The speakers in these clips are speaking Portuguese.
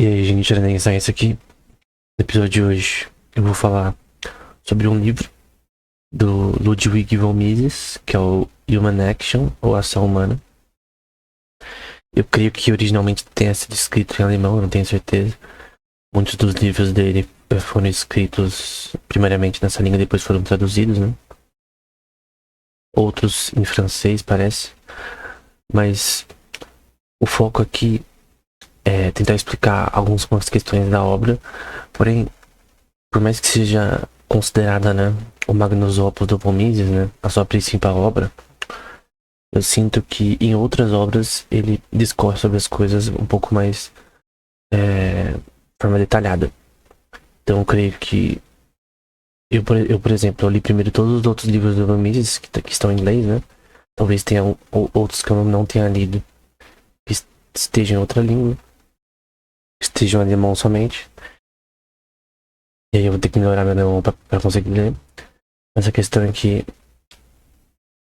E aí, gente, é isso aqui. No episódio de hoje, eu vou falar sobre um livro do Ludwig von Mises, que é o Human Action, ou Ação Humana. Eu creio que originalmente tenha sido escrito em alemão, eu não tenho certeza. Muitos dos livros dele foram escritos primariamente nessa língua, depois foram traduzidos, né? Outros em francês, parece. Mas o foco aqui é tentar explicar algumas questões da obra. Porém, por mais que seja considerada, né, o magnus opus do von Mises, né, a sua principal obra, eu sinto que em outras obras ele discorre sobre as coisas um pouco mais de forma detalhada. Então eu creio que por exemplo, eu li primeiro todos os outros livros do von Mises que estão em inglês, né? Talvez tenha outros que eu não tenha lido que estejam em outra língua, estejam em alemão somente. E aí eu vou ter que melhorar meu alemão pra conseguir ler. Mas a questão é que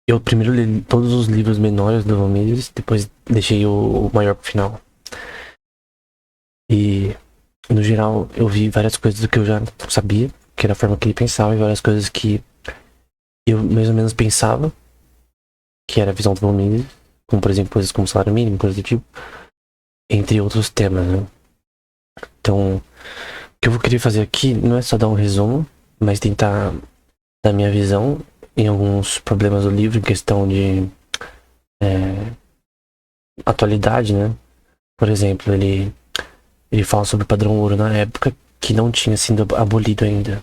eu primeiro li todos os livros menores do von Mises, depois deixei o maior pro final. E, no geral, eu vi várias coisas do que eu já sabia, que era a forma que ele pensava, e várias coisas que eu mais ou menos pensava, que era a visão do von Mises, como, por exemplo, coisas como salário mínimo, coisas do tipo, entre outros temas, né? Então, o que eu vou querer fazer aqui não é só dar um resumo, mas tentar dar minha visão em alguns problemas do livro, em questão de atualidade, né? Por exemplo, ele fala sobre o padrão ouro na época que não tinha sido abolido ainda.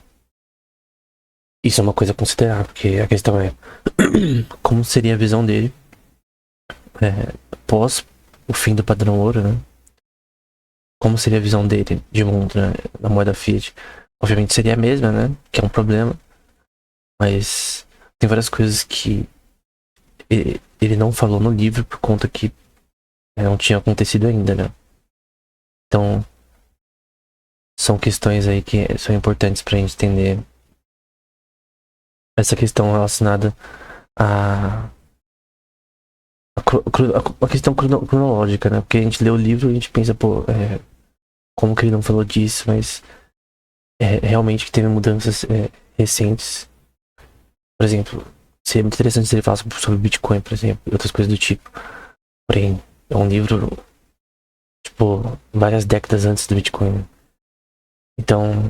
Isso é uma coisa a considerar, porque a questão é como seria a visão dele pós o fim do padrão ouro, né? Como seria a visão dele de mundo, né, da moeda fiat? Obviamente seria a mesma, né? Que é um problema, mas tem várias coisas que ele não falou no livro por conta que não tinha acontecido ainda, né? Então, são questões aí que são importantes pra gente entender essa questão relacionada a questão cronológica, né? Porque a gente lê o livro e a gente pensa, pô, como que ele não falou disso, mas realmente que teve mudanças recentes. Por exemplo, seria muito interessante se ele falasse sobre Bitcoin, por exemplo, e outras coisas do tipo. Porém, é um livro, tipo, várias décadas antes do Bitcoin. Então,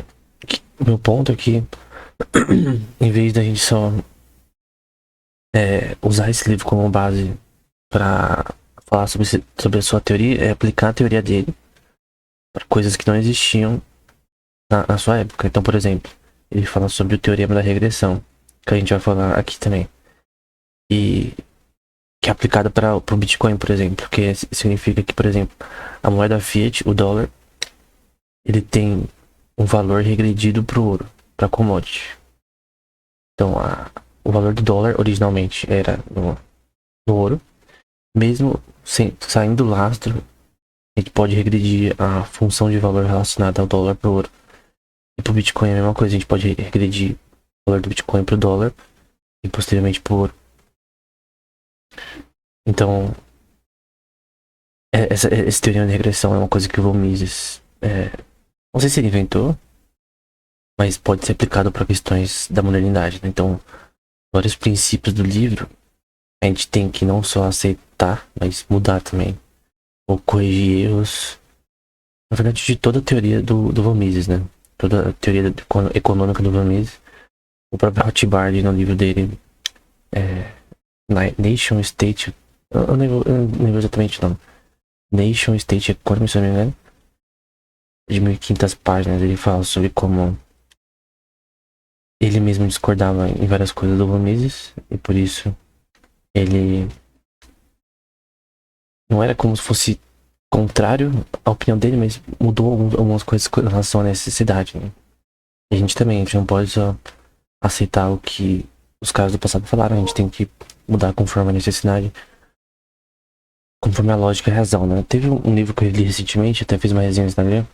o meu ponto é que, em vez da gente só usar esse livro como base para falar sobre a sua teoria, é aplicar a teoria dele para coisas que não existiam na sua época. Então, por exemplo, ele fala sobre o teorema da regressão, que a gente vai falar aqui também. E que é aplicado para o Bitcoin, por exemplo, que significa que, por exemplo, a moeda fiat, o dólar, ele tem um valor regredido para o ouro, para commodity. Então, o valor do dólar originalmente era no ouro, mesmo saindo do lastro, a gente pode regredir a função de valor relacionada ao dólar para o ouro. E para o Bitcoin é a mesma coisa, a gente pode regredir o valor do Bitcoin para o dólar e posteriormente para o ouro. Então, essa teoria de regressão é uma coisa que o von Mises, não sei se ele inventou, mas pode ser aplicado para questões da modernidade, né? Então, vários princípios do livro a gente tem que não só aceitar, mas mudar também, ou corrigir erros, na verdade, de toda a teoria do von Mises, né? Toda a teoria econômica do von Mises. O próprio Rothbard, no livro dele, Nation State, eu não lembro exatamente o nome, Nation State Economy, se não me engano, de 1500 páginas, ele fala sobre como ele mesmo discordava em várias coisas do von Mises, e por isso ele não era como se fosse contrário à opinião dele, mas mudou algumas coisas em relação à necessidade, né? E a gente não pode só aceitar o que os caras do passado falaram, a gente tem que mudar conforme a necessidade, conforme a lógica e a razão, né? Teve um livro que eu li recentemente, até fiz uma resenha no Instagram,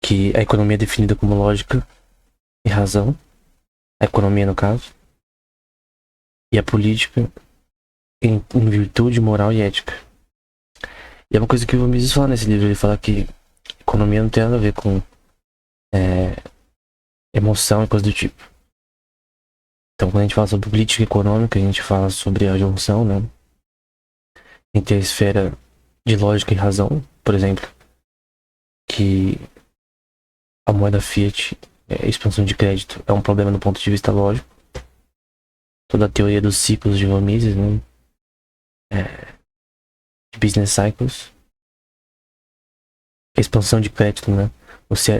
que a economia é definida como lógica e razão, a economia no caso, e a política em virtude, moral e ética. E é uma coisa que o Mises fala nesse livro, ele fala que economia não tem nada a ver com emoção e coisa do tipo. Então, quando a gente fala sobre política econômica, a gente fala sobre a junção, né, entre a esfera de lógica e razão, por exemplo, que a moeda fiat, expansão de crédito, é um problema do ponto de vista lógico. Toda a teoria dos ciclos de Von Mises, né, de business cycles, expansão de crédito, né, você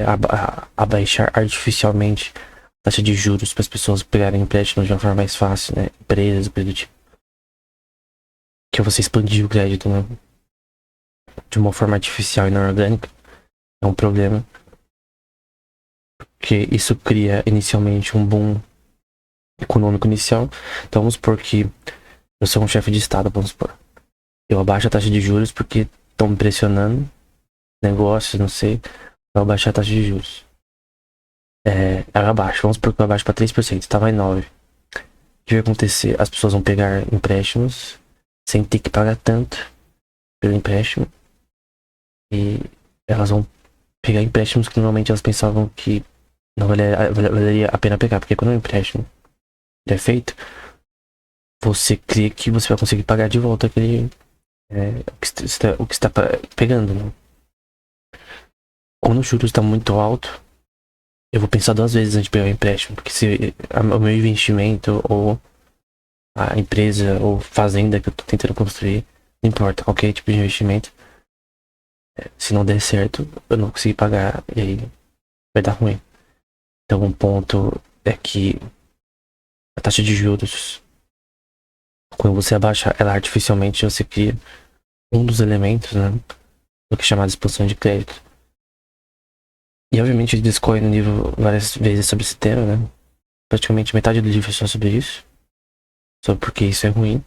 abaixar artificialmente a taxa de juros para as pessoas pegarem empréstimos de uma forma mais fácil, né, empresas, coisa do tipo. Que é você expandir o crédito, né, de uma forma artificial e não orgânica, é um problema. Porque isso cria inicialmente um boom econômico inicial. Então vamos supor que eu sou um chefe de estado, vamos supor. Eu abaixo a taxa de juros porque estão me pressionando, negócios, não sei, eu abaixar a taxa de juros. Eu abaixo, vamos supor que eu abaixo para 3%, estava em 9%. O que vai acontecer? As pessoas vão pegar empréstimos sem ter que pagar tanto pelo empréstimo. E elas vão pegar empréstimos que normalmente elas pensavam que não valeria a pena pegar. Porque quando o empréstimo é feito, você crê que você vai conseguir pagar de volta o que está pegando, né? Quando o juros está muito alto, eu vou pensar 2 vezes antes de pegar o empréstimo. Porque se o meu investimento ou a empresa ou fazenda que eu tô tentando construir, não importa qualquer tipo de investimento, se não der certo, eu não conseguir pagar e aí vai dar ruim. Então um ponto é que a taxa de juros, quando você abaixa ela artificialmente, você cria um dos elementos, né, do que é chamado de expansão de crédito. E obviamente ele discorre no livro várias vezes sobre esse tema, né? Praticamente metade do livro é só sobre isso, sobre porque isso é ruim.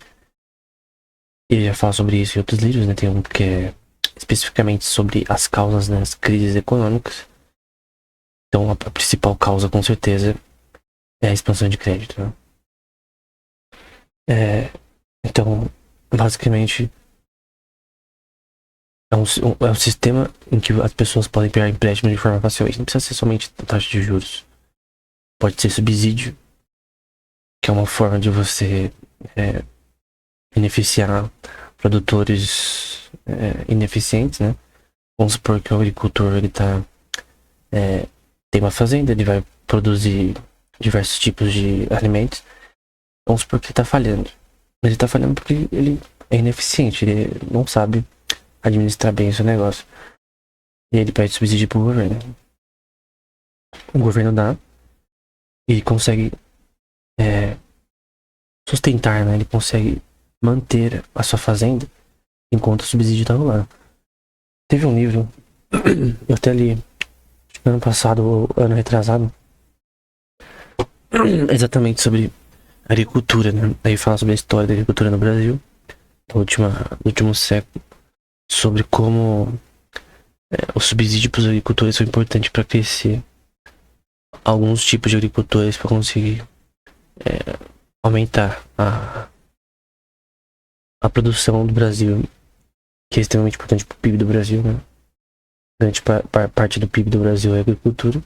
E ele já fala sobre isso em outros livros, né? Tem um que é especificamente sobre as causas das crises econômicas. Então a principal causa, com certeza, é a expansão de crédito, né? Então, basicamente, é um sistema em que as pessoas podem pegar empréstimo de forma fácil. Isso não precisa ser somente taxa de juros. Pode ser subsídio, que é uma forma de você beneficiar produtores ineficientes, né? Vamos supor que o agricultor ele tem uma fazenda, ele vai produzir diversos tipos de alimentos. Vamos supor que ele está falhando. Mas ele está falhando porque ele é ineficiente, ele não sabe administrar bem o seu negócio. E ele pede subsídio pro governo. O governo dá e ele consegue sustentar, né? Ele consegue manter a sua fazenda enquanto o subsídio tá rolando. Teve um livro, eu até li ano passado ou ano retrasado, exatamente sobre agricultura, né? Aí fala sobre a história da agricultura no Brasil, do último século, sobre como o subsídio para os agricultores foi importante para crescer alguns tipos de agricultores para conseguir aumentar a produção do Brasil, que é extremamente importante para o PIB do Brasil, né? Grande parte do PIB do Brasil é agricultura,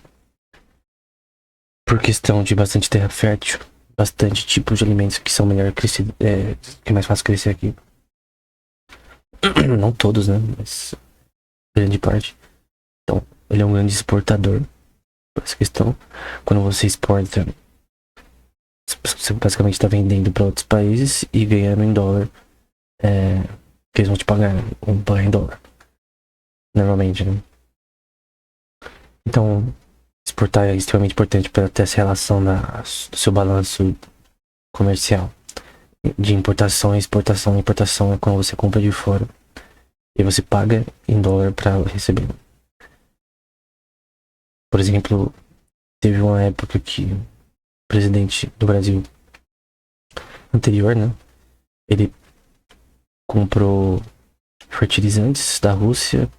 por questão de bastante terra fértil, bastante tipos de alimentos que são melhor crescidos, que é mais fácil crescer aqui. Não todos, né? Mas grande parte. Então, ele é um grande exportador por essa questão. Quando você exporta, você basicamente está vendendo para outros países e ganhando em dólar, que eles vão te pagar, vão pagar em dólar. Normalmente, né? Então, exportar é extremamente importante para ter essa relação do seu balanço comercial. De importação e exportação. Importação é quando você compra de fora e você paga em dólar para receber. Por exemplo, teve uma época que o presidente do Brasil anterior, né? Ele comprou fertilizantes da Rússia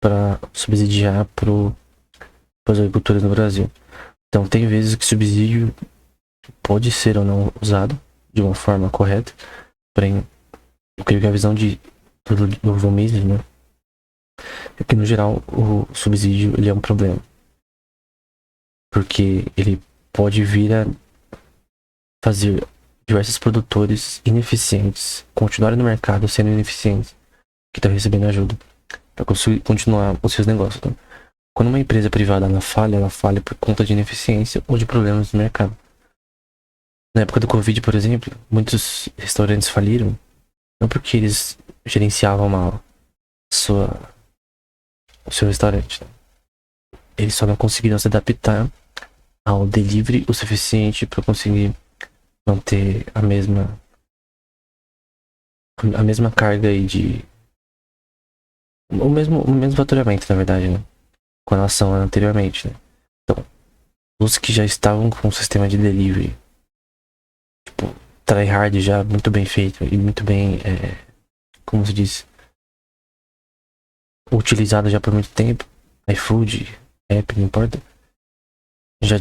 para subsidiar para os agricultores no Brasil. Então tem vezes que subsídio pode ser ou não usado de uma forma correta, porém eu creio que a visão do Von Mises, né, é que no geral o subsídio ele é um problema. Porque ele pode vir a fazer diversos produtores ineficientes continuarem no mercado sendo ineficientes que estão recebendo ajuda para continuar os seus negócios. Né? Quando uma empresa privada ela falha por conta de ineficiência ou de problemas no mercado. Na época do Covid, por exemplo, muitos restaurantes faliram não porque eles gerenciavam mal sua, o seu restaurante. Né? Eles só não conseguiram se adaptar ao delivery o suficiente para conseguir manter a mesma carga aí de o mesmo faturamento, na verdade, né? Com relação a anteriormente, né? Então, os que já estavam com o sistema de delivery, tipo, tryhard já muito bem feito e muito bem, como se diz, utilizado já por muito tempo, iFood, app, não importa, já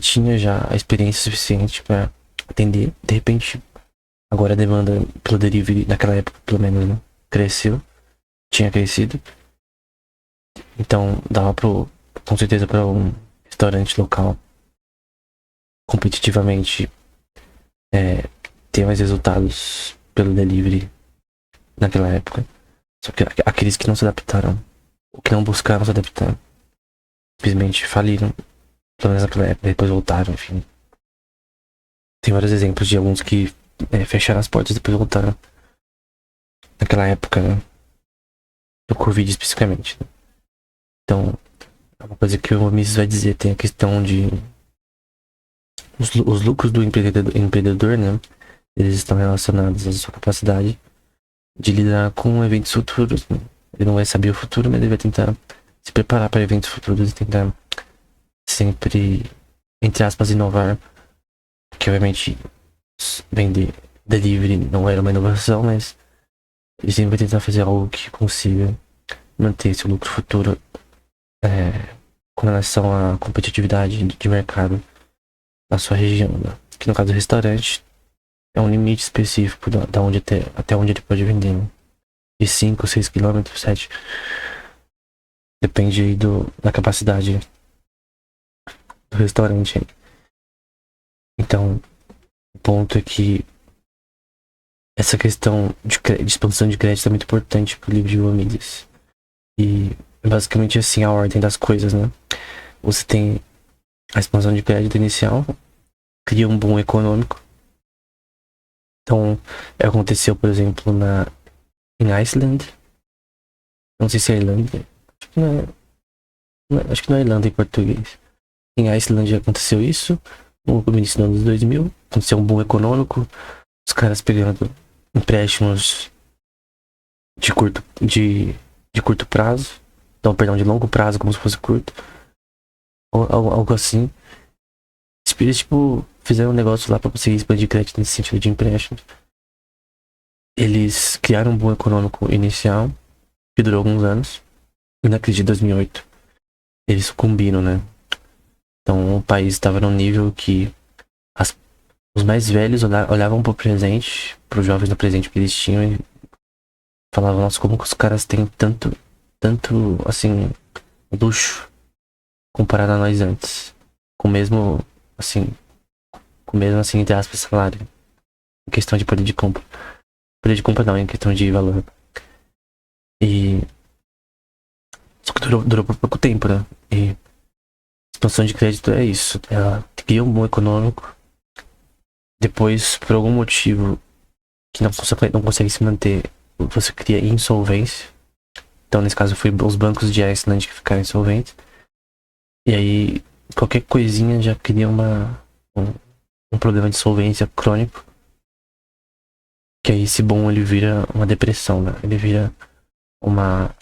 a experiência suficiente para atender. De repente, agora a demanda pelo delivery, naquela época pelo menos, né, tinha crescido. Então dava com certeza para um restaurante local competitivamente ter mais resultados pelo delivery naquela época. Só que aqueles que não se adaptaram, ou que não buscaram se adaptar, simplesmente faliram, pelo menos naquela época, depois voltaram, enfim. Tem vários exemplos de alguns que fecharam as portas e depois voltaram naquela época, né? Do Covid especificamente. Né? Então, é uma coisa que o Mises vai dizer, tem a questão de os lucros do empreendedor, né? Eles estão relacionados à sua capacidade de lidar com eventos futuros. Né? Ele não vai saber o futuro, mas ele vai tentar se preparar para eventos futuros e tentar sempre, entre aspas, inovar. Que obviamente vender delivery não era uma inovação, mas ele sempre vai tentar fazer algo que consiga manter seu lucro futuro com relação à competitividade de mercado na sua região. Né? Que no caso do restaurante é um limite específico da onde até onde ele pode vender. Né? De 5, 6 km, 7. Depende aí da capacidade do restaurante. Aí. Então, o ponto é que essa questão de expansão de crédito é muito importante pro livro de Mises. E basicamente assim a ordem das coisas, né? Você tem a expansão de crédito inicial, cria um boom econômico. Então, aconteceu, por exemplo, em Iceland. Não sei se é Irlanda. Acho que não é Irlanda em português. Em Iceland aconteceu isso. No início dos anos 2000. Aconteceu um boom econômico. Os caras pegando empréstimos de curto prazo. Então, perdão, de longo prazo, como se fosse curto. Ou algo assim. Eles, tipo, fizeram um negócio lá pra conseguir expandir crédito nesse sentido de empréstimo. Eles criaram um boom econômico inicial, que durou alguns anos. E na crise de 2008, eles sucumbiram, né? Então, o país estava num nível que os mais velhos olhavam pro presente, pros jovens no presente que eles tinham e falavam, nossa, como que os caras têm tanto, assim, luxo comparado a nós antes. Com o mesmo, assim, entre aspas, salário. Em questão de poder de compra. Poder de compra não, em questão de valor. E... Só que durou por pouco tempo, né? E expansão de crédito é isso. Ela cria um boom econômico. Depois, por algum motivo que não consegue se manter, você cria insolvência. Então, nesse caso, foi os bancos de Iceland que ficaram insolventes. E aí, qualquer coisinha já cria um problema de solvência crônico. Que aí, esse boom, ele vira uma depressão, né? Ele vira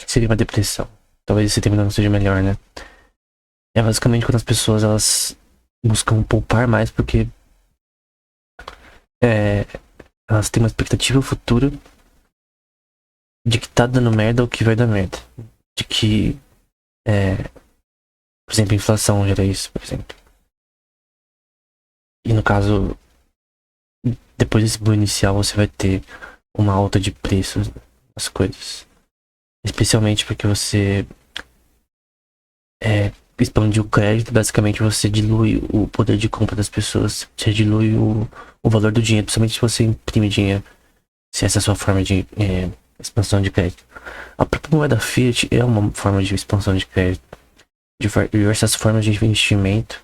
seria uma depressão. Talvez esse termo não seja melhor, né? É basicamente quando as pessoas, elas buscam poupar mais porque elas têm uma expectativa futura de que tá dando merda ou que vai dar merda. De que, por exemplo, a inflação gera isso, por exemplo. E no caso, depois desse boom inicial, você vai ter uma alta de preços nas coisas. Especialmente porque você expandir o crédito, basicamente você dilui o poder de compra das pessoas, você dilui o valor do dinheiro, principalmente se você imprime dinheiro, se essa é a sua forma de expansão de crédito. A própria moeda fiat é uma forma de expansão de crédito. Diversas formas de investimento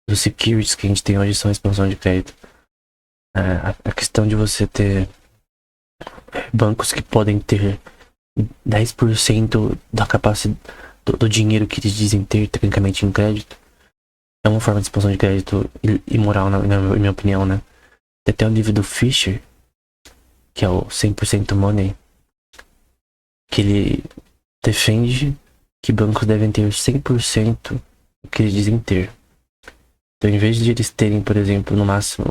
dos securities que a gente tem hoje são expansão de crédito. A questão de você ter bancos que podem ter 10% da capacidade do dinheiro que eles dizem ter tecnicamente em crédito é uma forma de expansão de crédito imoral, na minha opinião, né? Tem até o livro do Fisher, que é o 100% Money, que ele defende que bancos devem ter 100% do que eles dizem ter. Então, em vez de eles terem, por exemplo, no máximo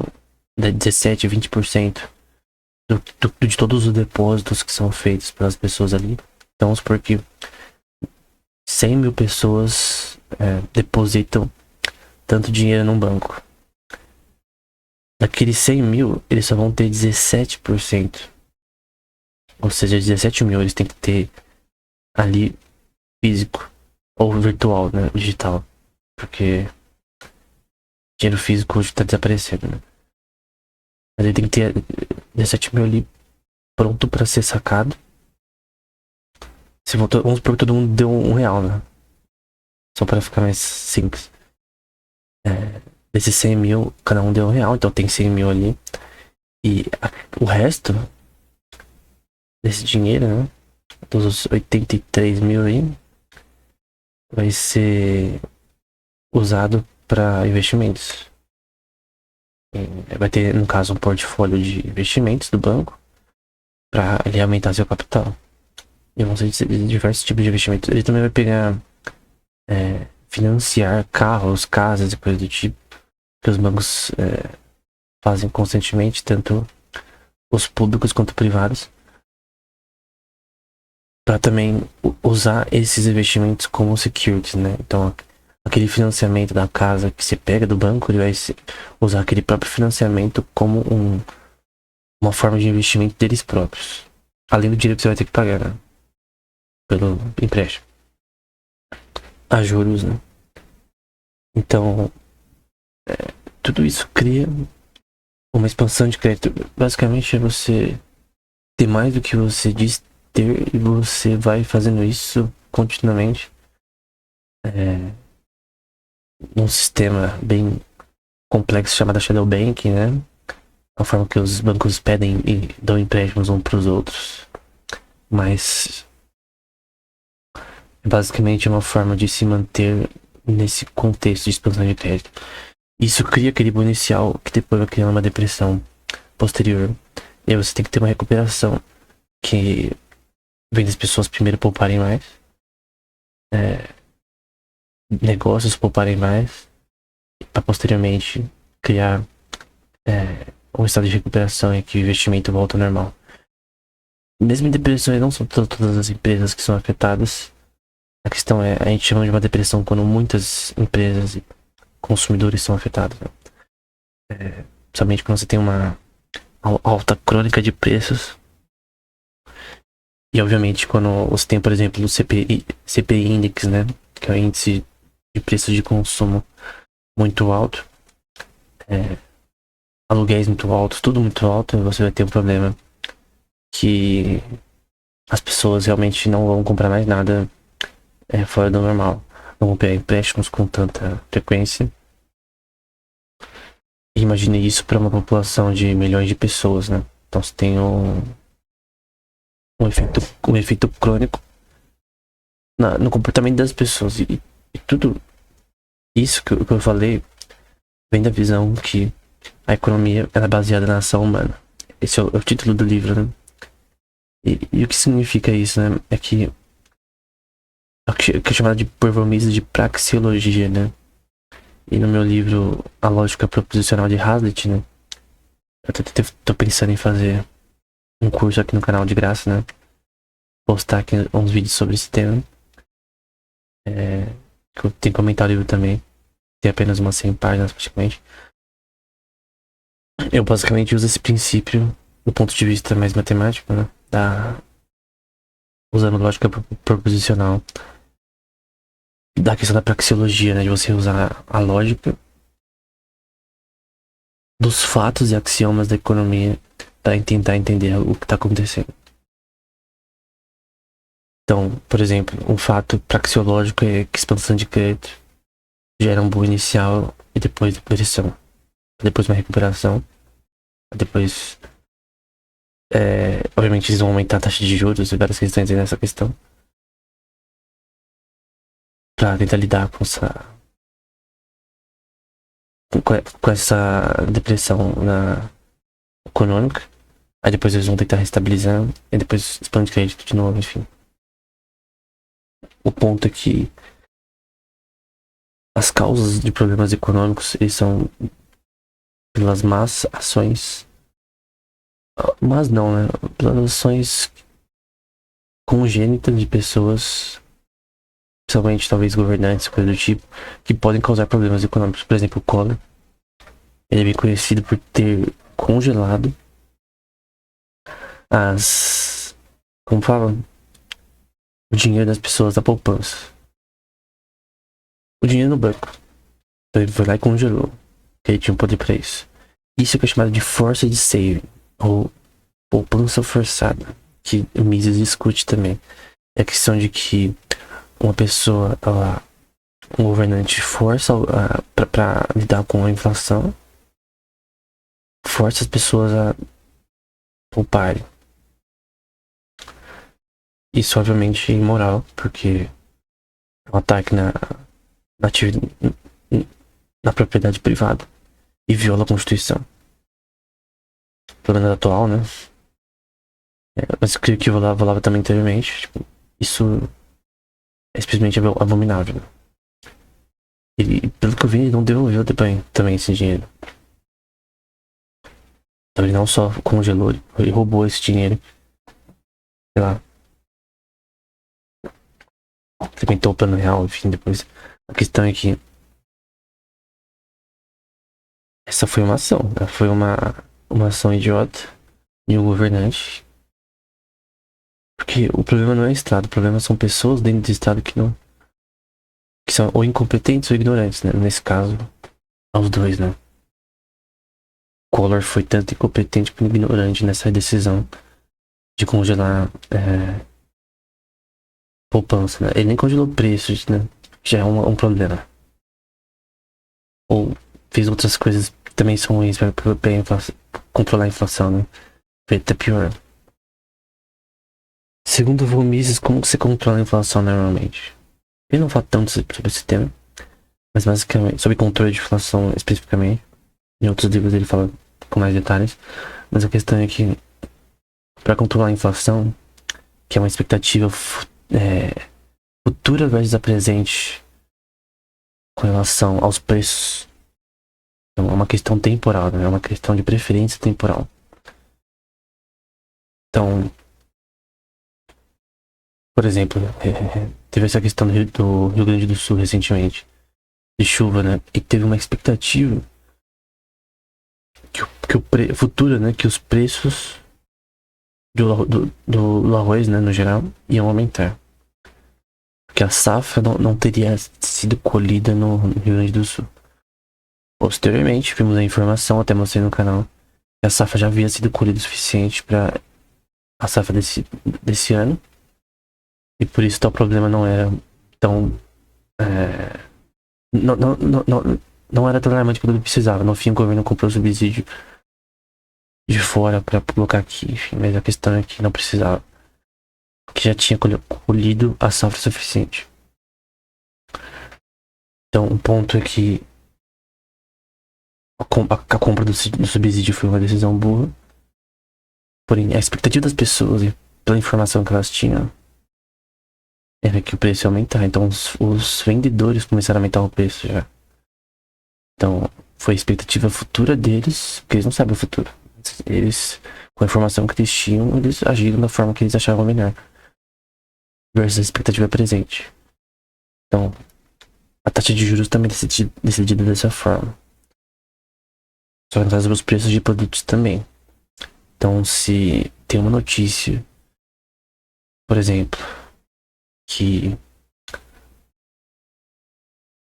17, 20% de todos os depósitos que são feitos pelas pessoas ali, então vamos supor que 100 mil pessoas depositam tanto dinheiro num banco. Daqueles 100 mil, eles só vão ter 17%. Ou seja, 17 mil eles têm que ter ali físico ou virtual, né? Digital. Porque dinheiro físico hoje tá desaparecendo, né? Mas ele tem que ter 17 mil ali pronto pra ser sacado. Vamos supor que todo mundo deu R$1, né? Só para ficar mais simples. Desses 100 mil, cada um deu R$1, então tem 100 mil ali. E o resto desse dinheiro, né? Dos 83 mil aí, vai ser usado para investimentos. Vai ter, no caso, um portfólio de investimentos do banco para ele aumentar seu capital. E vão ser diversos tipos de investimentos. Ele também vai pegar financiar carros, casas e coisas do tipo que os bancos fazem constantemente, tanto os públicos quanto privados, para também usar esses investimentos como securities, né? Então, aquele financiamento da casa que você pega do banco, ele vai usar aquele próprio financiamento como uma forma de investimento deles próprios, além do dinheiro que você vai ter que pagar, né? Pelo empréstimo a juros, né? Então, tudo isso cria uma expansão de crédito. Basicamente é você ter mais do que você diz ter e você vai fazendo isso continuamente num sistema bem complexo chamado Shadow Banking, né? A forma que os bancos pedem e dão empréstimos uns para os outros. Mas basicamente é uma forma de se manter nesse contexto de expansão de crédito. Isso cria aquele boom inicial que depois vai criando uma depressão posterior. E aí você tem que ter uma recuperação que vem das pessoas primeiro pouparem mais, negócios pouparem mais, para posteriormente criar um estado de recuperação em que o investimento volta ao normal. Mesmo em depressões, não são todas as empresas que são afetadas. A questão é, a gente chama de uma depressão quando muitas empresas e consumidores são afetados, né? Principalmente quando você tem uma alta crônica de preços. E obviamente quando você tem, por exemplo, o CPI Index, né? Que é o índice de preços de consumo muito alto. Aluguéis muito altos, tudo muito alto, você vai ter um problema que as pessoas realmente não vão comprar mais nada fora do normal. Não vão pegar empréstimos com tanta frequência. E imagine isso para uma população de milhões de pessoas, né? Então você tem um efeito crônico no comportamento das pessoas. E tudo isso que eu falei vem da visão que a economia é baseada na ação humana. Esse é o título do livro, né? E o que significa isso, né? É que é chamado de performance de praxeologia, né? E no meu livro A Lógica Proposicional de Hazlitt, né? Eu tô pensando em fazer um curso aqui no canal de graça, né? Postar aqui uns vídeos sobre esse tema. Que eu tenho que comentar o livro também. Tem apenas umas 100 páginas praticamente. Eu basicamente uso esse princípio do ponto de vista mais matemático, né? Usando lógica proposicional. da questão da praxeologia, né? De você usar a lógica dos fatos e axiomas da economia para tentar entender o que está acontecendo. Então, por exemplo, um fato praxeológico é que expansão de crédito gera um boom inicial e depois depressão, depois uma recuperação, depois, obviamente, eles vão aumentar a taxa de juros e várias questões aí nessa questão para tentar lidar com essa depressão econômica. Aí depois eles vão tentar restabilizar e depois expande crédito de novo, enfim. O ponto é que as causas de problemas econômicos eles são pelas más ações, mas não, né? Pelas ações congênitas de pessoas, principalmente talvez governantes, coisa do tipo, que podem causar problemas econômicos. Por exemplo, o Collor, ele é bem conhecido por ter congelado como fala, o dinheiro das pessoas da poupança. O dinheiro no banco. Então ele foi lá e congelou. Ele tinha um poder pra isso. Isso é que é chamado de forced saving, ou poupança forçada, que o Mises discute também. É a questão de que uma pessoa, um governante força pra lidar com a inflação, força as pessoas a pouparem. Isso obviamente é imoral, porque é um ataque na propriedade privada e viola a Constituição. Pelo menos atual, né? Mas o que eu também anteriormente, tipo, isso é simplesmente abominável. E pelo que eu vi, ele não devolveu também esse dinheiro. Então ele não só congelou, ele roubou esse dinheiro. Sei lá. Implementou o plano real, enfim, depois. A questão é que essa foi uma ação, né? Foi uma ação idiota de um governante. Porque o problema não é o Estado, o problema são pessoas dentro do Estado que são ou incompetentes ou ignorantes, né? Nesse caso, aos dois, né? Collor foi tanto incompetente quanto ignorante nessa decisão de congelar poupança, né? Ele nem congelou preços, né? Já é um problema. Ou fez outras coisas que também são ruins para controlar a inflação, né? Foi até pior. Segundo o Mises, como você controla a inflação normalmente? Ele não fala tanto sobre esse tema, mas basicamente sobre controle de inflação especificamente. Em outros livros ele fala com mais detalhes, mas a questão é que para controlar a inflação, que é uma expectativa futura versus a presente com relação aos preços, então é uma questão temporal, né? É uma questão de preferência temporal. Então, por exemplo, teve essa questão do Rio Grande do Sul recentemente, de chuva, né? E teve uma expectativa que futura, né? Que os preços do arroz, né? No geral, iam aumentar. Porque a safra não teria sido colhida no Rio Grande do Sul. Posteriormente, vimos a informação, até mostrei no canal, que a safra já havia sido colhida o suficiente para a safra desse ano. E por isso tal problema não era tão. Não era tão alarmante quanto ele precisava. No fim, o governo comprou subsídio de fora para colocar aqui, enfim, mas a questão é que não precisava. Que já tinha colhido a safra suficiente. Então, o ponto é que a compra do subsídio foi uma decisão burra. Porém, a expectativa das pessoas, e pela informação que elas tinham, era que o preço ia aumentar. Então, os vendedores começaram a aumentar o preço já. Então, foi a expectativa futura deles, porque eles não sabem o futuro. Eles, com a informação que eles tinham, eles agiram da forma que eles achavam melhor. Versus a expectativa presente. Então, a taxa de juros também é decidida dessa forma. Só que nós os preços de produtos também. Então, se tem uma notícia, por exemplo, que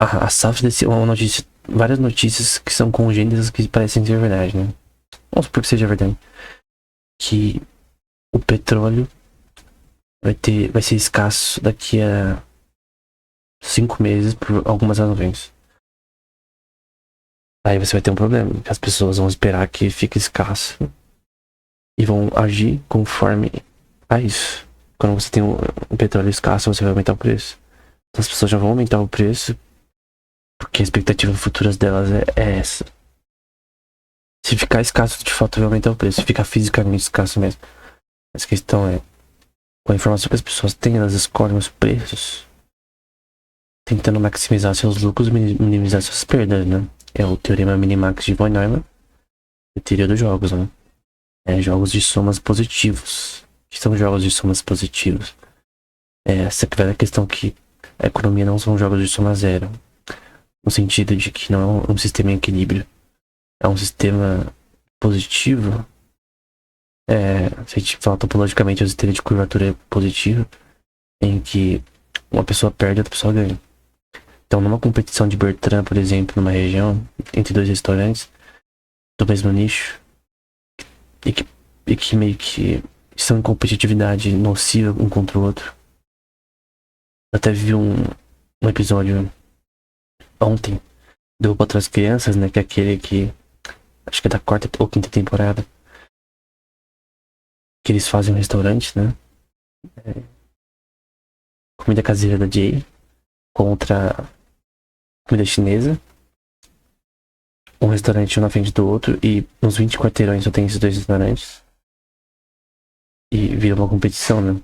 a SAF desse uma notícia, várias notícias que são congênetas que parecem ser verdade, né? Vamos supor que seja verdade. Que o petróleo vai ser escasso daqui a 5 meses por algumas razões. Aí você vai ter um problema, que as pessoas vão esperar que fique escasso e vão agir conforme a isso. Quando você tem um petróleo escasso, você vai aumentar o preço. Então as pessoas já vão aumentar o preço porque a expectativa futura delas é essa. Se ficar escasso, de fato vai aumentar o preço. Se ficar fisicamente escasso mesmo. Mas a questão é, com a informação que as pessoas têm, elas escolhem os preços tentando maximizar seus lucros e minimizar suas perdas, né? É o teorema Minimax de von Neumann e teoria dos jogos, né? Jogos de somas positivos. O que são jogos de somas positivos? Essa velha questão que a economia não são jogos de soma zero. No sentido de que não é um sistema em equilíbrio. É um sistema positivo. Se a gente falar topologicamente, é um sistema de curvatura positiva, em que uma pessoa perde e outra pessoa ganha. Então, numa competição de Bertrand, por exemplo, numa região, entre dois restaurantes do mesmo nicho, e que meio que estão em competitividade nociva um contra o outro. Eu até vi um episódio ontem do Para as Crianças, né? Que é aquele que acho que é da 4ª ou 5ª temporada. Que eles fazem um restaurante, né? Comida caseira da Jay contra comida chinesa. Um restaurante um na frente do outro e nos 20 quarteirões só tem esses dois restaurantes. E vira uma competição, né?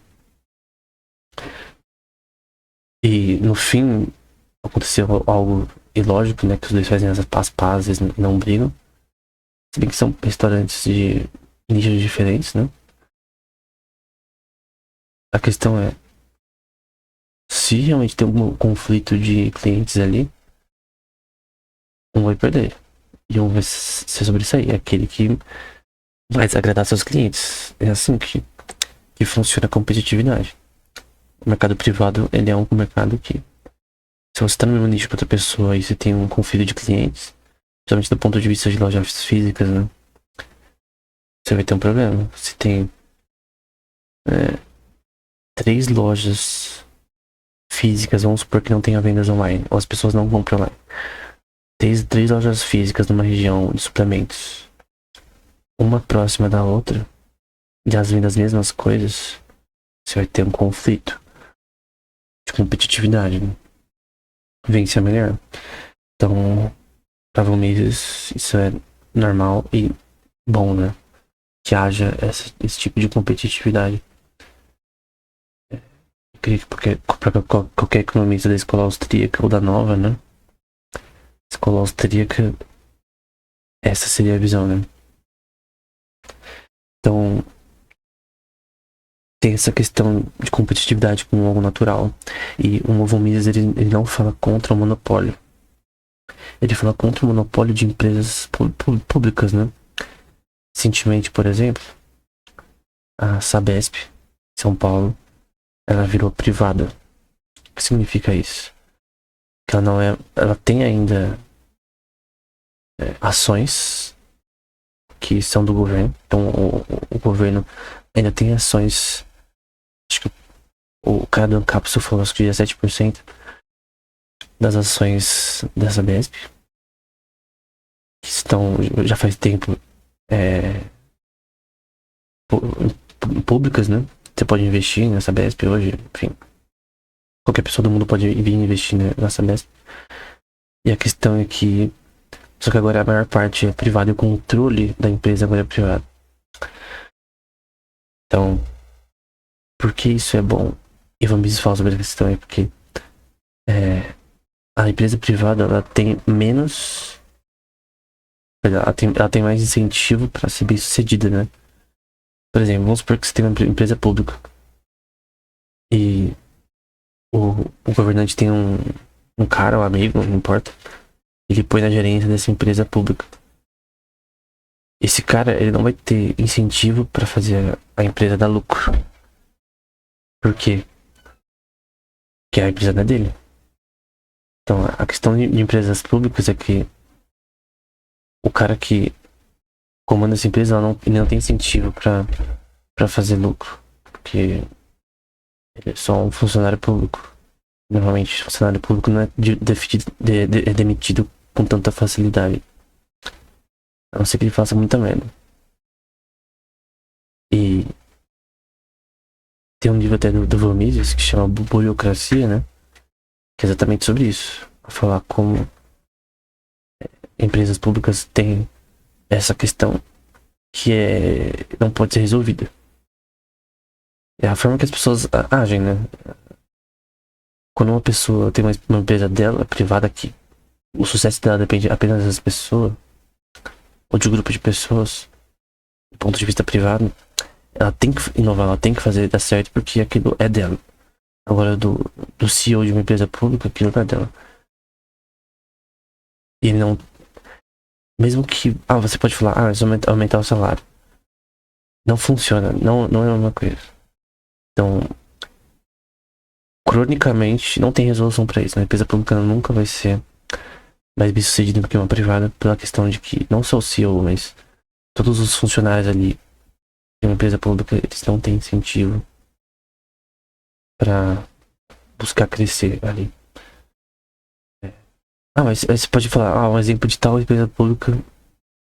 E no fim aconteceu algo ilógico, né? Que os dois fazem as pazes e não brigam. Se bem que são restaurantes de nichos diferentes, né? A questão é, se realmente tem algum conflito de clientes ali, um vai perder e um vai se sobressair. É aquele que vai desagradar seus clientes. É assim que funciona a competitividade. O mercado privado, ele é um mercado que, se você está no mesmo nicho que outra pessoa e você tem um conflito de clientes, principalmente do ponto de vista de lojas físicas, né? Você vai ter um problema. Se tem 3 lojas físicas, vamos supor que não tenha vendas online, ou as pessoas não compram online. 3 lojas físicas numa região de suplementos, uma próxima da outra, e elas vendem as mesmas coisas, você vai ter um conflito de competitividade, né? Vence a melhor. Então, para Mises, isso é normal e bom, né? Que haja esse tipo de competitividade. Eu creio que porque para qualquer economista da escola austríaca ou da nova, né? Escola austríaca, essa seria a visão, né? Então, tem essa questão de competitividade como algo natural. E o Novo Mises, ele não fala contra o monopólio. Ele fala contra o monopólio de empresas públicas, né? Recentemente, por exemplo, a Sabesp, São Paulo, ela virou privada. O que significa isso? Que ela não é... Ela tem ainda ações que são do governo. Então, o governo ainda tem ações... Acho que o cara do Ancapsul falou que 17% das ações da Sabesp, que estão já faz tempo públicas, né? Você pode investir na Sabesp hoje, enfim. Qualquer pessoa do mundo pode vir investir na Sabesp. E a questão é que, só que agora a maior parte é privada e o controle da empresa agora é privado. Então, por que isso é bom? E vamos falar sobre a questão é porque a empresa privada, ela tem menos... Ela tem mais incentivo para ser bem sucedida, né? Por exemplo, vamos supor que você tem uma empresa pública e o governante tem um cara, um amigo, não importa, ele põe na gerência dessa empresa pública. Esse cara, ele não vai ter incentivo para fazer a empresa dar lucro. Por quê? Porque a empresa não é dele. Então, a questão de empresas públicas é que o cara que comanda essa empresa, ele não tem incentivo pra fazer lucro. Porque ele é só um funcionário público. Normalmente, funcionário público não é é demitido com tanta facilidade. A não ser que ele faça muita merda. E tem um livro até do Von Mises que chama Burocracia, né? Que é exatamente sobre isso. A falar como empresas públicas têm essa questão que não pode ser resolvida. É a forma que as pessoas agem, né? Quando uma pessoa tem uma empresa dela, privada, que o sucesso dela depende apenas das pessoas, ou de um grupo de pessoas, do ponto de vista privado, ela tem que inovar, ela tem que fazer dar certo porque aquilo é dela. Agora, do CEO de uma empresa pública, aquilo não é dela. E ele não. Mesmo que. Você pode falar, mas aumentar o salário. Não funciona, não é a mesma coisa. Então, cronicamente, não tem resolução pra isso. A empresa pública nunca vai ser mais bem sucedida do que uma privada, pela questão de que não só o CEO, mas todos os funcionários ali de uma empresa pública, eles não têm incentivo pra buscar crescer ali. Mas você pode falar, um exemplo de tal empresa pública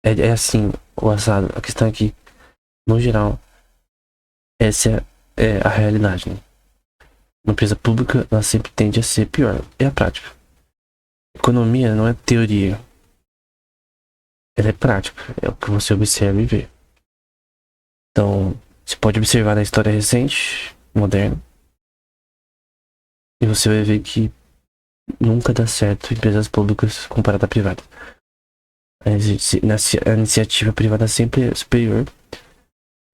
é assim, o assado. A questão é que, no geral, essa é a realidade, né? Uma empresa pública, ela sempre tende a ser pior. É a prática. Economia não é teoria. Ela é prática. É o que você observa e vê. Então, você pode observar na história recente, moderna, e você vai ver que nunca dá certo empresas públicas comparadas a privadas. A iniciativa privada sempre é superior.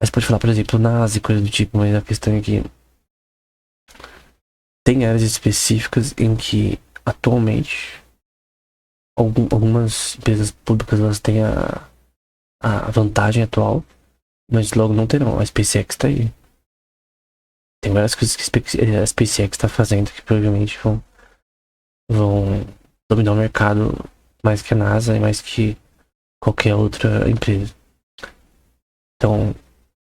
Mas pode falar, por exemplo, NASA e coisa do tipo, mas a questão é que tem áreas específicas em que atualmente algumas empresas públicas elas têm a vantagem atual, mas logo não terão. A SpaceX tá aí. Tem várias coisas que a SpaceX tá fazendo que provavelmente vão dominar o mercado mais que a NASA e mais que qualquer outra empresa. Então,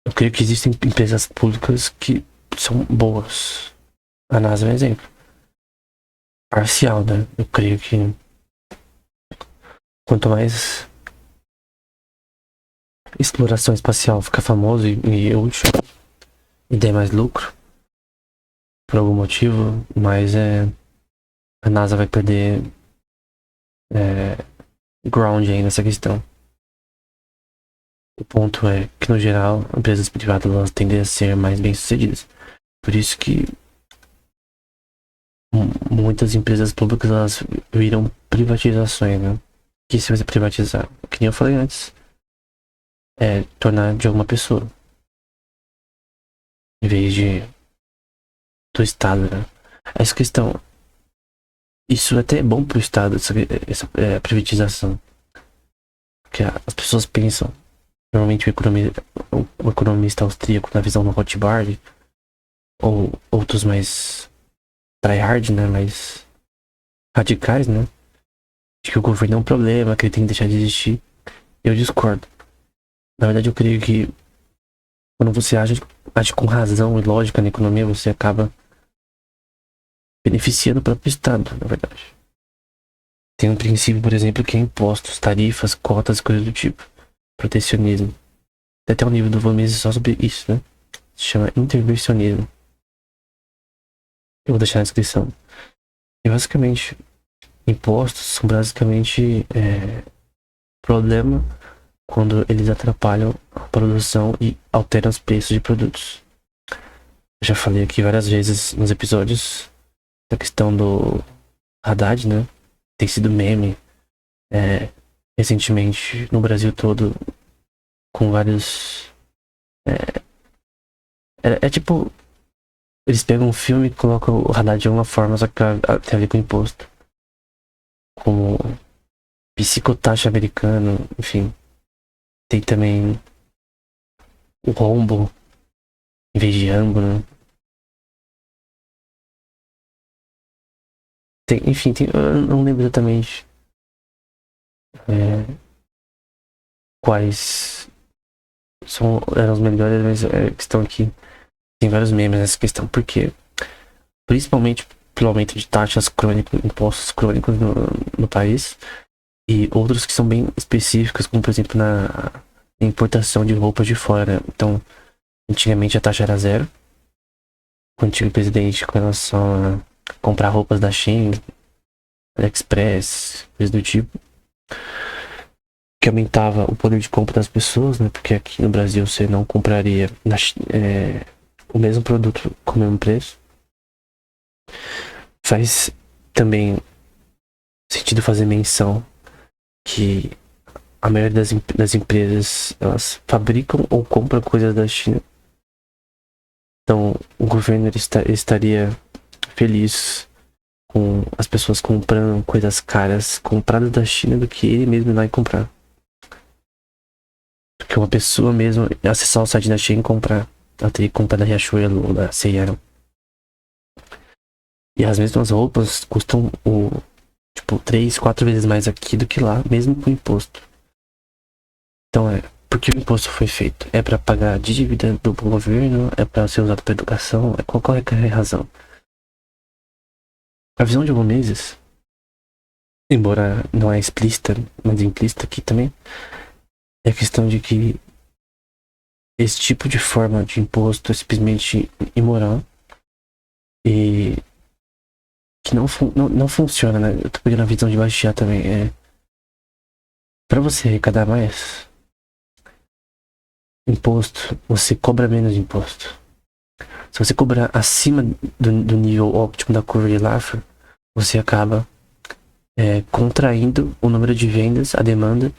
eu creio que existem empresas públicas que são boas. A NASA é um exemplo. Parcial, né? Eu creio que quanto mais exploração espacial ficar famoso e útil e der mais lucro, por algum motivo, mais a NASA vai perder ground aí nessa questão. O ponto é que, no geral, empresas privadas elas tendem a ser mais bem sucedidas. Por isso que muitas empresas públicas elas viram privatizações, né? Que se você privatizar, que nem eu falei antes, é tornar de alguma pessoa, em vez do Estado, né? Essa questão, isso até é bom pro Estado, essa privatização. Porque as pessoas pensam, normalmente o economista austríaco, na visão do Rothbard, ou outros mais tryhard, né? Mais radicais, né? De que o governo é um problema, que ele tem que deixar de existir. Eu discordo. Na verdade, eu creio que quando você age com razão e lógica na economia, você acaba beneficiando o próprio Estado, na verdade. Tem um princípio, por exemplo, que é impostos, tarifas, cotas, coisas do tipo. Protecionismo. Até um livro do Von Mises só sobre isso, né? Se chama intervencionismo. Eu vou deixar na descrição. E basicamente, impostos são basicamente problema quando eles atrapalham a produção e alteram os preços de produtos. Eu já falei aqui várias vezes nos episódios da questão do Haddad, né? Tem sido meme recentemente no Brasil todo, com vários. Tipo. Eles pegam um filme e colocam o Haddad de alguma forma, só que tem a ver com imposto. Como psicotaxa americano, enfim. Tem também o rombo, em vez de ambo, né? enfim, eu não lembro exatamente quais eram os melhores, mas a questão aqui tem vários memes nessa questão, porque principalmente pelo aumento de taxas crônicas, impostos crônicos no país, e outros que são bem específicos, como por exemplo na importação de roupas de fora. Então, antigamente a taxa era zero, com o antigo presidente, com relação a comprar roupas da Shein, AliExpress, coisas do tipo, que aumentava o poder de compra das pessoas, né? Porque aqui no Brasil você não compraria o mesmo produto com o mesmo preço. Faz também sentido fazer menção que a maioria das empresas, elas fabricam ou compram coisas da China. Então o governo estaria feliz com as pessoas comprando coisas caras compradas da China do que ele mesmo ir lá e comprar. Porque uma pessoa mesmo acessar o site da Shein e comprar, ela teria que comprar da Riachuelo ou da C&A. E as mesmas roupas custam tipo 3, 4 vezes mais aqui do que lá, mesmo com imposto. Então por que o imposto foi feito? É para pagar a dívida do governo? É para ser usado para educação? Qual é a razão? A visão de alguns meses, embora não é explícita, mas implícita aqui também, é a questão de que esse tipo de forma de imposto é simplesmente imoral e que não funciona, né? Eu tô pegando a visão de baixar também. Para você arrecadar mais imposto, você cobra menos imposto. Se você cobrar acima do nível óptimo da curva de Laffer, você acaba contraindo o número de vendas, a demanda,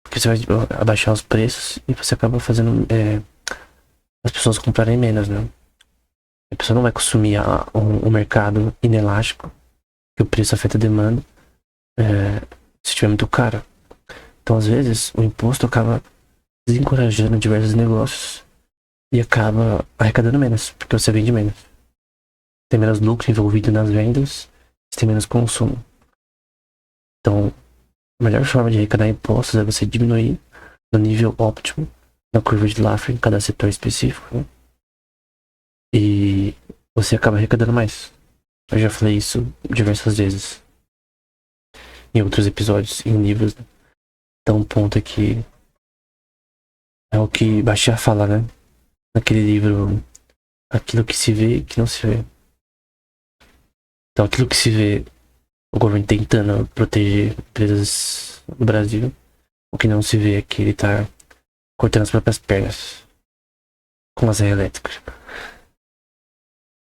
porque você vai abaixar os preços e você acaba fazendo as pessoas comprarem menos, né? A pessoa não vai consumir um mercado inelástico, que o preço afeta a demanda, se estiver muito caro. Então, às vezes, o imposto acaba desencorajando diversos negócios e acaba arrecadando menos, porque você vende menos. Tem menos lucro envolvido nas vendas, você tem menos consumo. Então, a melhor forma de arrecadar impostos é você diminuir no nível óptimo na curva de Laffer em cada setor específico, né? E você acaba arrecadando mais. Eu já falei isso diversas vezes em outros episódios, em livros, né? Então, um ponto aqui é o que Bashar fala, né? Naquele livro, aquilo que se vê, que não se vê. Então, aquilo que se vê, o governo tentando proteger empresas do Brasil, o que não se vê é que ele tá cortando as próprias pernas com a serra elétrica.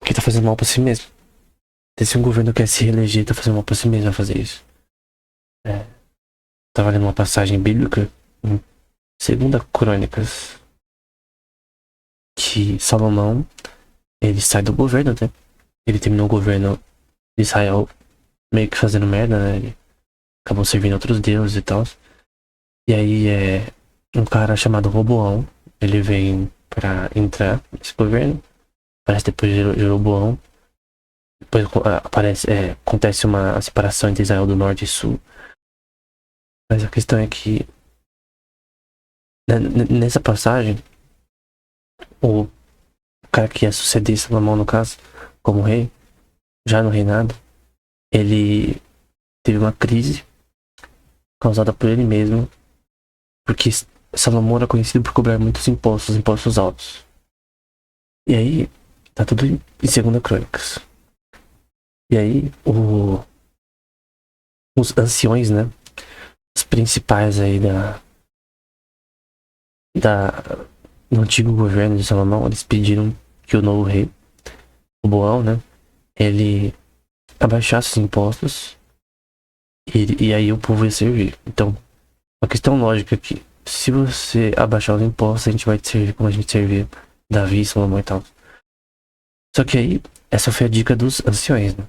Que tá fazendo mal pra si mesmo. Se um governo quer se reeleger, tá fazendo mal pra si mesmo a fazer isso. Tava lendo uma passagem bíblica em 2 Crônicas, que Salomão, ele sai do governo, né? Ele terminou o governo de Israel meio que fazendo merda, né? Ele acabou servindo outros deuses e tal. E aí um cara chamado Roboão, ele vem pra entrar nesse governo. Parece depois de Jeroboão. Depois acontece uma separação entre Israel do Norte e Sul. Mas a questão é que nessa passagem, o cara que ia suceder Salomão, no caso, como rei, já no reinado, ele teve uma crise causada por ele mesmo, porque Salomão era conhecido por cobrar muitos impostos altos. E aí, tá tudo em 2 Crônicas. E aí, os anciões, né, os principais aí do antigo governo de Salomão, eles pediram que o novo rei, o Boão, né, ele abaixasse os impostos e aí o povo ia servir. Então, a questão lógica é que se você abaixar os impostos, a gente vai te servir como a gente servia Davi, Salomão e tal. Só que aí, essa foi a dica dos anciões, né?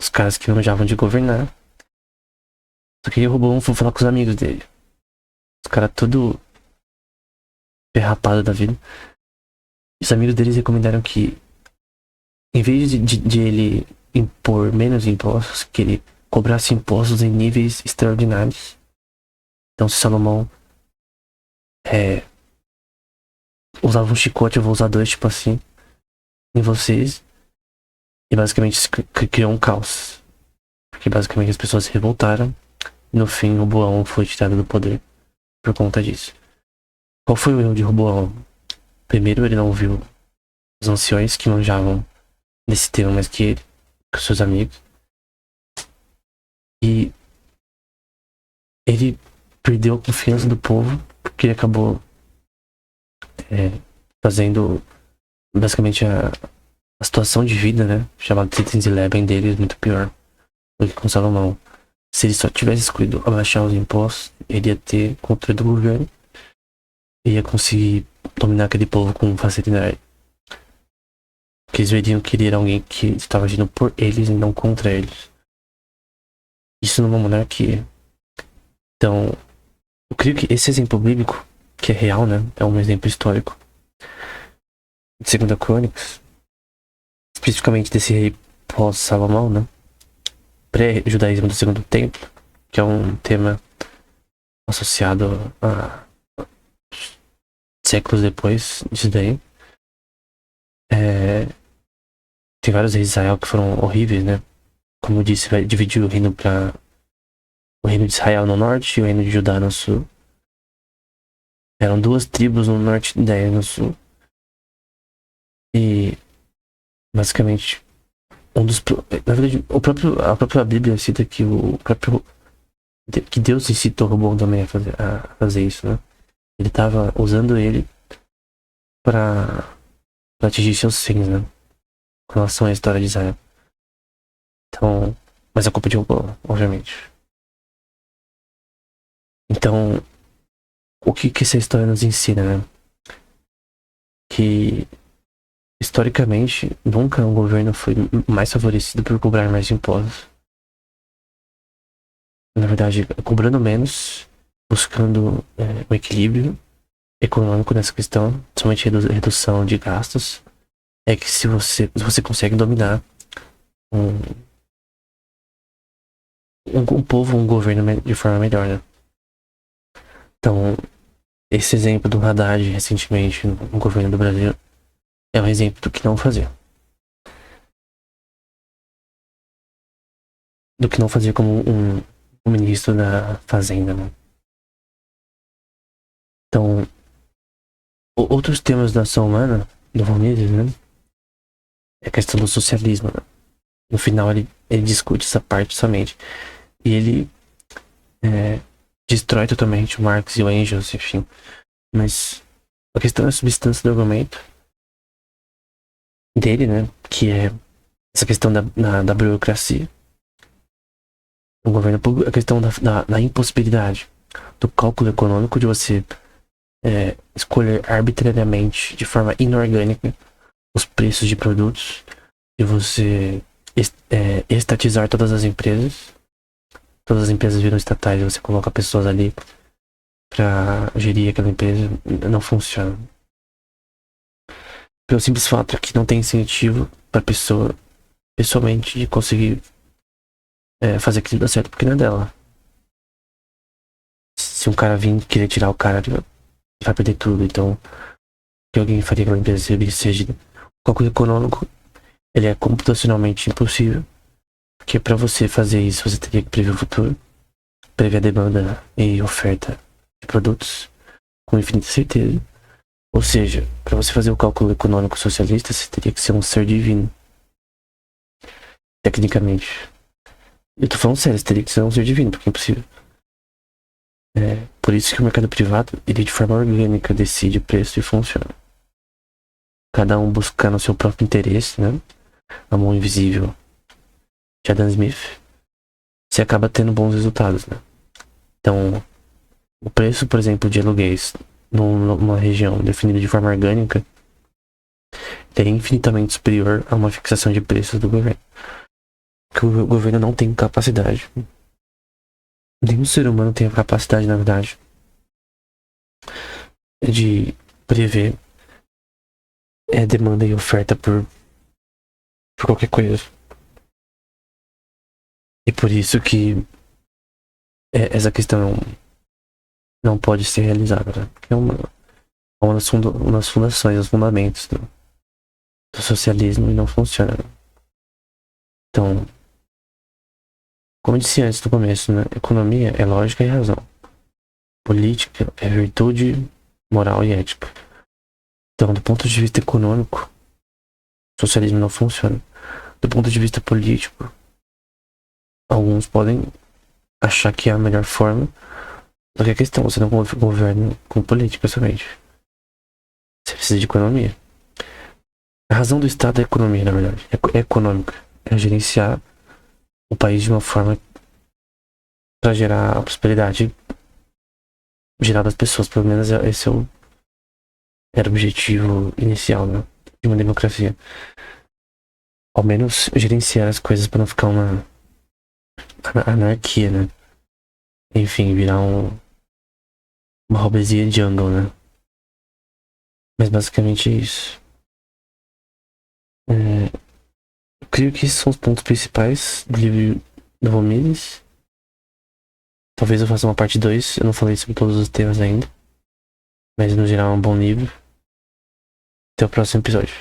Os caras que manjavam de governar. Só que aí o Roboão foi falar com os amigos dele. Os caras tudo ferrapado da vida. Os amigos deles recomendaram que, em vez de ele impor menos impostos, que ele cobrasse impostos em níveis extraordinários. Então, se Salomão usava um chicote, eu vou usar dois, tipo assim, em vocês. E basicamente criou um caos. Porque basicamente as pessoas se revoltaram. E no fim, Roboão foi tirado do poder por conta disso. Qual foi o erro de Roboão? Primeiro, ele não viu os anciões que manjavam desse tema mais que ele, com seus amigos. E ele perdeu a confiança do povo, porque ele acabou fazendo basicamente a situação de vida, né, chamada Titans Eleven deles, muito pior do que com Salomão. Se ele só tivesse escolhido abaixar os impostos, ele ia ter controle do governo e ia conseguir dominar aquele povo com facilidade. Porque eles veriam que ele era alguém que estava agindo por eles e não contra eles. Isso numa monarquia. Então, eu creio que esse exemplo bíblico, que é real, né, é um exemplo histórico. De Segunda Crônicas, especificamente desse rei pós-Salomão, né, pré-judaísmo do Segundo Templo, que é um tema associado a séculos depois disso daí. Tem vários reis de Israel que foram horríveis, né? Como eu disse, vai dividir o reino para o reino de Israel no norte e o reino de Judá no sul. Eram duas tribos no norte e 10 no sul. E basicamente na verdade, a própria Bíblia cita que que Deus incitou Roboão também a fazer isso, né? Ele estava usando ele para atingir seus fins, né? Com relação à história de Israel. Então, mas a culpa de Roboão, obviamente. Então, o que essa história nos ensina, né? Que historicamente nunca um governo foi mais favorecido por cobrar mais impostos. Na verdade, cobrando menos, buscando um equilíbrio econômico nessa questão, somente redução de gastos, é que se você consegue dominar um povo, um governo de forma melhor, né? Então, esse exemplo do Haddad recentemente no governo do Brasil é um exemplo do que não fazer. Do que não fazer como um ministro da Fazenda, né? Então, outros temas da ação humana, do Von Mises, né? É a questão do socialismo, né? No final ele discute essa parte somente. E ele destrói totalmente o Marx e o Engels, enfim. Mas a questão é a substância do argumento dele, né? Que é essa questão da burocracia. O governo público, a questão da impossibilidade do cálculo econômico de você escolher arbitrariamente, de forma inorgânica, os preços de produtos, de você estatizar todas as empresas viram estatais e você coloca pessoas ali pra gerir aquela empresa, não funciona. Pelo simples fato que não tem incentivo pra pessoa, pessoalmente, de conseguir fazer aquilo dar certo, porque não é dela. Se um cara vir querer tirar o cara, ele vai perder tudo. Então, o que alguém faria aquela empresa seja o cálculo econômico, ele é computacionalmente impossível. Porque para você fazer isso, você teria que prever o futuro, prever a demanda e oferta de produtos com infinita certeza. Ou seja, para você fazer o cálculo econômico socialista, você teria que ser um ser divino. Tecnicamente. Eu tô falando sério, você teria que ser um ser divino, porque é impossível. Por isso que o mercado privado, ele de forma orgânica decide o preço e funciona. Cada um buscando o seu próprio interesse, né? A mão invisível de Adam Smith, você acaba tendo bons resultados, né? Então, o preço, por exemplo, de aluguéis numa região definida de forma orgânica é infinitamente superior a uma fixação de preços do governo. Porque o governo não tem capacidade. Nenhum ser humano tem a capacidade, na verdade, de prever demanda e oferta por qualquer coisa. E por isso que essa questão não pode ser realizada, né? Porque é uma das fundações, os fundamentos do socialismo e não funciona. Então, como eu disse antes no começo, né? Economia é lógica e razão. Política é virtude, moral e ética. Então, do ponto de vista econômico, o socialismo não funciona. Do ponto de vista político, alguns podem achar que é a melhor forma. Só que a questão, você não governa com política somente. Você precisa de economia. A razão do Estado é a economia, na verdade. É econômica. É gerenciar o país de uma forma para gerar a prosperidade geral das pessoas. Pelo menos esse era o objetivo inicial, né, de uma democracia. Ao menos gerenciar as coisas para não ficar uma anarquia, né? Enfim, virar uma Robezia jungle, né? Mas basicamente é isso. Eu creio que esses são os pontos principais do livro do Romines. Talvez eu faça uma parte 2. Eu não falei sobre todos os temas ainda. Mas no geral é um bom livro. Até o próximo episódio.